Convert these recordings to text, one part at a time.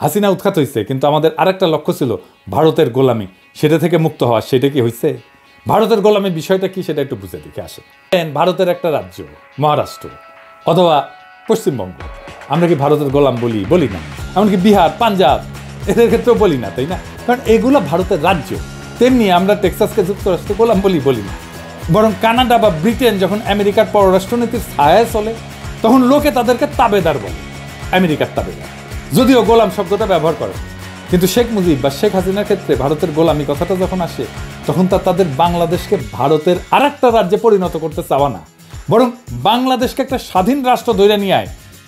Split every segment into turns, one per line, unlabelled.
হাসিনা উৎখাত হয়েছে, কিন্তু আমাদের আরেকটা লক্ষ্য ছিল ভারতের গোলামি, সেটা থেকে মুক্ত হওয়া। সেটা কি হয়েছে? ভারতের গোলামির বিষয়টা কি সেটা একটু বুঝে দেখে আসে। ভারতের একটা রাজ্য মহারাষ্ট্র অথবা পশ্চিমবঙ্গ, আমরা কি ভারতের গোলাম বলি না? এমনকি বিহার, পাঞ্জাব, এদের ক্ষেত্রেও বলি না, তাই না? কারণ এগুলো ভারতের রাজ্য। তেমনি আমরা টেক্সাসকে যুক্তরাষ্ট্র গোলাম বলি না, বরং কানাডা বা ব্রিটেন যখন আমেরিকার পররাষ্ট্রনীতির ছায়ায় চলে তখন লোকে তাদেরকে তাবেদার বলে, আমেরিকার তাবেদার, যদিও গোলাম শব্দটা ব্যবহার করে। কিন্তু শেখ মুজিব বা শেখ হাসিনার ক্ষেত্রে ভারতের গোলামি কথাটা যখন আসে তখন তাদের বাংলাদেশকে ভারতের আর একটা রাজ্যে পরিণত করতে চাওয়া না, বরং বাংলাদেশকে একটা স্বাধীন রাষ্ট্র ধরে নিয়ে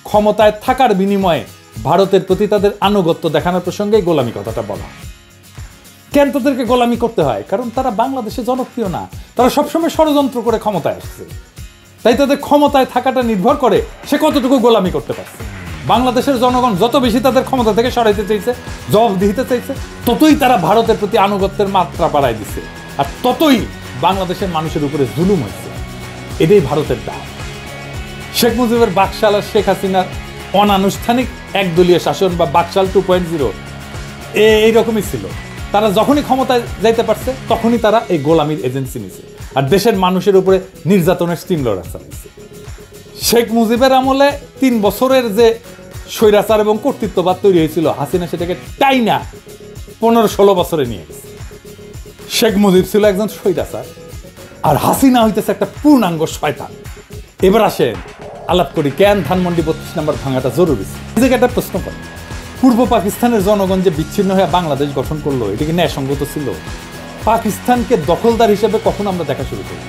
ক্ষমতায় থাকার বিনিময়ে ভারতের প্রতি তাদের আনুগত্য দেখানোর প্রসঙ্গেই গোলামি কথাটা বলা। কেন তাদেরকে গোলামি করতে হয়? কারণ তারা বাংলাদেশে জনপ্রিয় না, তারা সবসময় ষড়যন্ত্র করে ক্ষমতায় আসছে। তাই তাদের ক্ষমতায় থাকাটা নির্ভর করে সে কতটুকু গোলামি করতে পারছে। বাংলাদেশের জনগণ যত বেশি তাদের ক্ষমতা থেকে সরাইতে চাইছে, জবাবদিহিতে চাইছে, ততই তারা ভারতের প্রতি আনুগত্যের মাত্রা বাড়ায় দিচ্ছে, আর ততই বাংলাদেশের মানুষের উপরে জুলুম হয়েছে। এটাই ভারতের দাম। শেখ মুজিবের বাকশাল আর শেখ হাসিনার অনানুষ্ঠানিক একদলীয় শাসন বা বাকশাল 2.0 এইরকমই ছিল। তারা যখনই ক্ষমতায় যাইতে পারছে তখনই তারা এই গোলামির এজেন্সি নিছে আর দেশের মানুষের উপরে নির্যাতনের স্টিমরোলার চালাইছে। শেখ মুজিবের আমলে 3 বছরের যে স্বৈরাচার এবং কর্তৃত্ববাদ তৈরি হয়েছিল, হাসিনা সেটাকে টাইনা 15-16 বছরে নিয়ে গেছে। শেখ মুজিব ছিল একজন স্বৈরাচার আর হাসিনা হইতেছে একটা পূর্ণাঙ্গ শয়তান। এবার আসেন আলাপ করি কেন ধানমন্ডি 32 নম্বর ভাঙাটা জরুরি। নিজেকে একটা প্রশ্ন করে, পূর্ব পাকিস্তানের জনগণ যে বিচ্ছিন্ন হয়ে বাংলাদেশ গঠন করলো, এটা কি ন্যায়সঙ্গত ছিল? পাকিস্তানকে দখলদার হিসেবে কখন আমরা দেখা শুরু করি?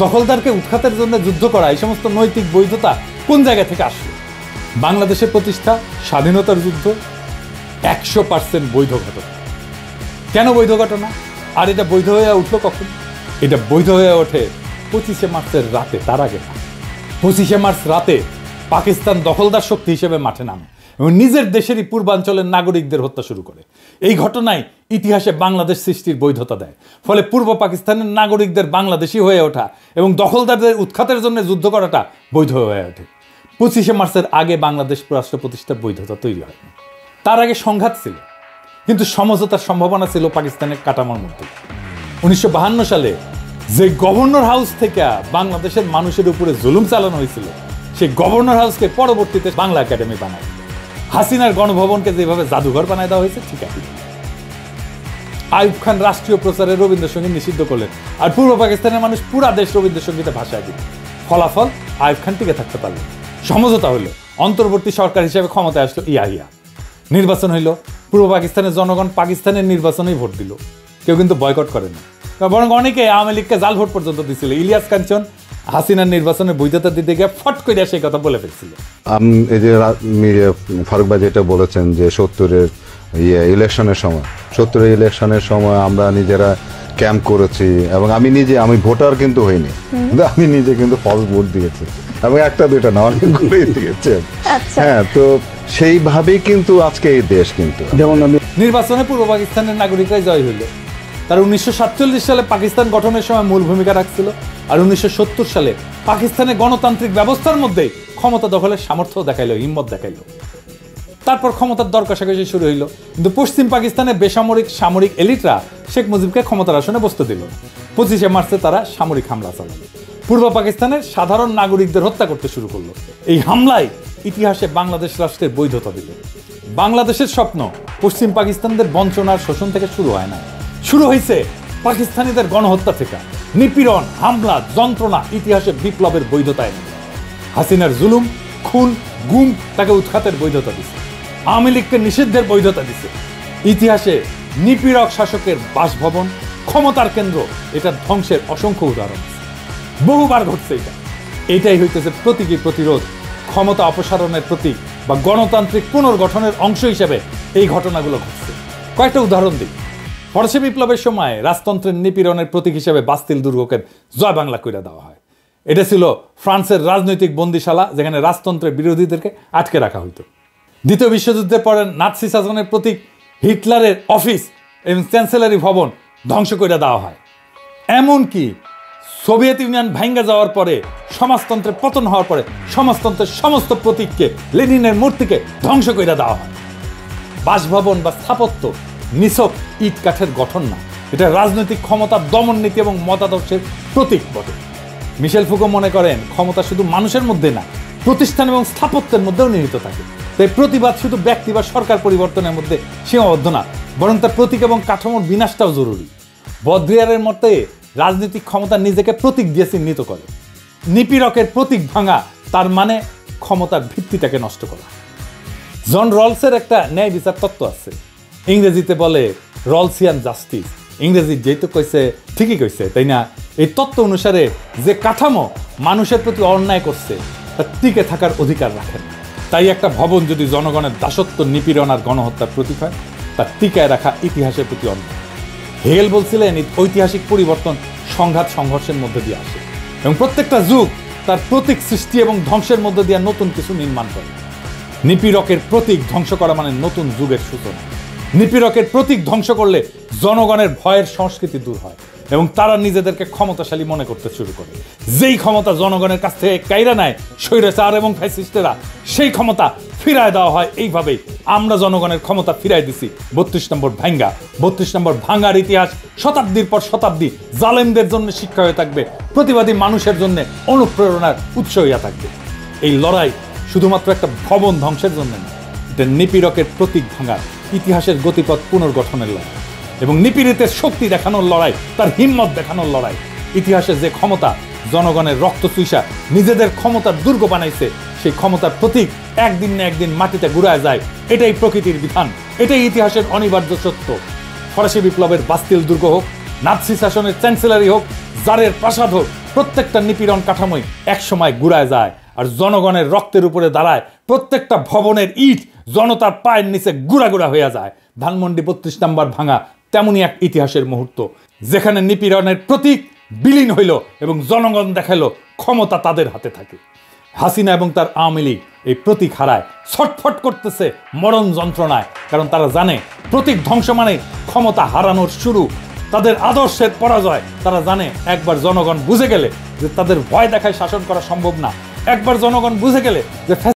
দখলদারকে উৎখাতের জন্য যুদ্ধ করা, এই সমস্ত নৈতিক বৈধতা কোন জায়গা থেকে আসলো? বাংলাদেশের প্রতিষ্ঠা, স্বাধীনতার যুদ্ধ 100% বৈধ ঘটনা। কেন বৈধ ঘটনা? আর এটা বৈধ হয়ে উঠলো কখন? এটা বৈধ হয়ে ওঠে 25শে মার্চের রাতে, তার আগে না। 25শে মার্চ রাতে পাকিস্তান দখলদার শক্তি হিসেবে মাঠে নামে এবং নিজের দেশেরই পূর্বাঞ্চলের নাগরিকদের হত্যা শুরু করে। এই ঘটনায় ইতিহাসে বাংলাদেশ সৃষ্টির বৈধতা দেয়। ফলে পূর্ব পাকিস্তানের নাগরিকদের বাংলাদেশি হয়ে ওঠা এবং দখলদারদের উৎখাতের জন্য যুদ্ধ করাটা বৈধ হয়ে ওঠে। 25শে মার্চের আগে বাংলাদেশ রাষ্ট্র প্রতিষ্ঠার বৈধতা তৈরি হয়নি। তার আগে সংঘাত ছিল, কিন্তু সমঝোতার সম্ভাবনা ছিল পাকিস্তানের কাঠামোর মধ্যে। 1952 সালে যে গভর্নর হাউস থেকে বাংলাদেশের মানুষের উপরে জুলুম চালানো হয়েছিল, সেই গভর্নর হাউসকে পরবর্তীতে বাংলা একাডেমি বানায়। হাসিনার গণভবনকে যেভাবে জাদুঘর বানায় দেওয়া হয়েছে, ঠিক আছে। আইয়ুব খান রাষ্ট্রীয় প্রচারে রবীন্দ্রসঙ্গীত নিষিদ্ধ করলেন আর পূর্ব পাকিস্তানের মানুষ পুরা দেশ রবীন্দ্রসঙ্গীতে ভাষায় দিল। ফলাফল আইয়ুব খান টিকে থাকতে পারলেন। সমঝোতা হইল, অন্তর্বর্তী সরকার হিসেবে ক্ষমতায় আসলো ইয়াহিয়া। নির্বাচন হইল, পূর্ব পাকিস্তানের জনগণ পাকিস্তানের নির্বাচনেই ভোট দিল, কেউ কিন্তু বয়কট করেন না, বরং অনেকে আওয়ামী লীগকে জাল ভোট পর্যন্ত দিছিল। ইলিয়াস কাঞ্চন হাসিনার নির্বাচনের বৈধতা দিতে গিয়ে ফট করে সেই কথা বলে ফেলছিল।
এই যে ফারুক ভাই যেটা বলেছেন যে 70-এর ইলেকশনের সময় আমরা নিজেরা ক্যাম্প করেছি এবং আমি ভোটার কিন্তু হইনি, আমি নিজে কিন্তু ফলস ভোট দিয়েছি এবং একটা দুইটা না, অনেকগুলোই দিয়েছি। হ্যাঁ, তো সেইভাবেই কিন্তু আজকে এই দেশ কিন্তু যেমন
নির্বাচনে পূর্ব পাকিস্তানের নাগরিকরাই জয় হইল। তারা 1947 সালে পাকিস্তান গঠনের সময় মূল ভূমিকা রাখছিল আর 1970 সালে পাকিস্তানের গণতান্ত্রিক ব্যবস্থার মধ্যে ক্ষমতা দখলের সামর্থ্য দেখাইল, হিম্মত দেখাইল। তারপর ক্ষমতার দর কষাকষি শুরু হইল, কিন্তু পশ্চিম পাকিস্তানের বেসামরিক সামরিক এলিটরা শেখ মুজিবকে ক্ষমতার আসনে বসতে দিল। 25শে মার্চে তারা সামরিক হামলা চালালো, পূর্ব পাকিস্তানের সাধারণ নাগরিকদের হত্যা করতে শুরু করলো। এই হামলায় ইতিহাসে বাংলাদেশ রাষ্ট্রের বৈধতা দিল। বাংলাদেশের স্বপ্ন পশ্চিম পাকিস্তানদের বঞ্চনার শোষণ থেকে শুরু হয় না, শুরু হয়েছে পাকিস্তানিদের গণহত্যা থেকে। নিপীড়ন, হামলা, যন্ত্রণা ইতিহাসে বিপ্লবের বৈধতা এনে দেয়। হাসিনার জুলুম, খুন, গুম তাকে উৎখাতের বৈধতা দিছে, আওয়ামী লীগকে নিষিদ্ধের বৈধতা দিছে। ইতিহাসে নিপীড়ক শাসকের বাসভবন, ক্ষমতার কেন্দ্র, এটা ধ্বংসের অসংখ্য উদাহরণ আছে, বহুবার ঘটছে। এটাই হইতেছে প্রতীকী প্রতিরোধ, ক্ষমতা অপসারণের প্রতীক বা গণতান্ত্রিক পুনর্গঠনের অংশ হিসেবে এই ঘটনাগুলো ঘটছে। কয়েকটা উদাহরণ দিই। ফরাসি বিপ্লবের সময় রাজতন্ত্রের নিপীড়নের প্রতীক হিসেবে বাস্তিল দুর্গকে জয় বাংলা কইরা দেওয়া হয়। এটা ছিল ফ্রান্সের রাজনৈতিক বন্দিশালা, যেখানে রাজতন্ত্রের বিরোধীদেরকে আটকে রাখা হইত। দ্বিতীয় বিশ্বযুদ্ধের পরে নাৎসি শাসনের প্রতীক হিটলারের অফিস এবং চ্যান্সেলারি ভবন ধ্বংস করে দেওয়া হয়। এমনকি সোভিয়েত ইউনিয়ন ভাঙ্গা যাওয়ার পরে, সমাজতন্ত্রের পতন হওয়ার পরে সমাজতন্ত্রের সমস্ত প্রতীককে, লেনিনের মূর্তিকে ধ্বংস করে দেওয়া হয়। বাসভবন বা স্থাপত্য নিছক ইট কাঠের গঠন না, এটা রাজনৈতিক ক্ষমতার দমন নীতি এবং মতাদর্শের প্রতীক বটে। মিশেল ফুকো মনে করেন ক্ষমতা শুধু মানুষের মধ্যে না, প্রতিষ্ঠান এবং স্থাপত্যের মধ্যেও নিহিত থাকে। তাই প্রতিবাদ শুধু ব্যক্তি বা সরকার পরিবর্তনের মধ্যে সীমাবদ্ধ না, বরং তার প্রতীক এবং কাঠামোর বিনাশটাও জরুরি। বদ্রিয়ারের মতে রাজনৈতিক ক্ষমতা নিজেকে প্রতীক দিয়ে চিহ্নিত করে। নিপীড়কের প্রতীক ভাঙা তার মানে ক্ষমতার ভিত্তিটাকে নষ্ট করা। জন রলসের একটা ন্যায় বিচার তত্ত্ব আছে, ইংরেজিতে বলে রলসিয়ান জাস্টিস। ইংরেজি যেহেতু কইছে ঠিকই কইছে, তাই না? এই তত্ত্ব অনুসারে যে কাঠামো মানুষের প্রতি অন্যায় করছে তার টিকে থাকার অধিকার রাখেন। তাই একটা ভবন যদি জনগণের দাসত্ব, নিপীড়ন আর গণহত্যার প্রতীক হয়, তার টিকায় রাখা ইতিহাসের প্রতি অন্যায়। হেগেল বলছিলেন ঐতিহাসিক পরিবর্তন সংঘাত সংঘর্ষের মধ্যে দিয়ে আসে এবং প্রত্যেকটা যুগ তার প্রতীক সৃষ্টি এবং ধ্বংসের মধ্যে দিয়ে নতুন কিছু নির্মাণ করে। নিপীড়কের প্রতীক ধ্বংস করা মানে নতুন যুগের সূচনা। নিপীড়কের প্রতীক ধ্বংস করলে জনগণের ভয়ের সংস্কৃতি দূর হয় এবং তারা নিজেদেরকে ক্ষমতাশালী মনে করতে শুরু করে। যেই ক্ষমতা জনগণের কাছ থেকে কাইরা নেয় স্বৈরাচার এবং ফ্যাসিস্টেরা, সেই ক্ষমতা ফিরায় দেওয়া হয় এইভাবেই। আমরা জনগণের ক্ষমতা ফিরাই দিছি 32 নম্বর ভাঙ্গা। 32 নম্বর ভাঙ্গার ইতিহাস শতাব্দীর পর শতাব্দী জালেমদের জন্য শিক্ষা হয়ে থাকবে, প্রতিবাদী মানুষের জন্য অনুপ্রেরণার উৎস হইয়া থাকবে। এই লড়াই শুধুমাত্র একটা ভবন ধ্বংসের জন্য না, এটা নিপীড়কের প্রতীক ভাঙার, ইতিহাসের গতিপথ পুনর্গঠনের লড়াই এবং নিপীড়িতের শক্তি দেখানোর লড়াই, তার হিম্মত দেখানোর লড়াই। ইতিহাসে যে ক্ষমতা জনগণের রক্ত চুইসা নিজেদের ক্ষমতার দুর্গ বানাইছে, সেই ক্ষমতার প্রতীক একদিন না একদিন মাটিতে ঘুরায় যায়। এটাই প্রকৃতির বিধান, এটাই ইতিহাসের অনিবার্য সত্য। ফরাসি বিপ্লবের বাস্তিল দুর্গ হোক, নাৎসি শাসনের চ্যান্সেলারি হোক, জারের প্রাসাদ হোক, প্রত্যেকটা নিপীড়ন কাঠামোই একসময় ঘুরায় যায় আর জনগণের রক্তের উপরে দাঁড়ায়। প্রত্যেকটা ভবনের ইট জনতার পায়ের নিচে গুড়া গুড়া হয়ে যায়। ধানমন্ডি 32 নম্বর ভাঙা তেমনই এক ইতিহাসের মুহূর্ত, যেখানে নিপীড়নের প্রতীক বিলীন হইল এবং জনগণ দেখাইল ক্ষমতা তাদের হাতে থাকে। হাসিনা এবং তার আওয়ামী লীগ এই প্রতীক হারায় ছটফট করতেছে মরণ যন্ত্রণায়, কারণ তারা জানে প্রতীক ধ্বংস মানে ক্ষমতা হারানোর শুরু, তাদের আদর্শের পরাজয়। তারা জানে একবার জনগণ বুঝে গেলে যে তাদের ভয় দেখায় শাসন করা সম্ভব না, একবার জনগণ বুঝে গেলে যে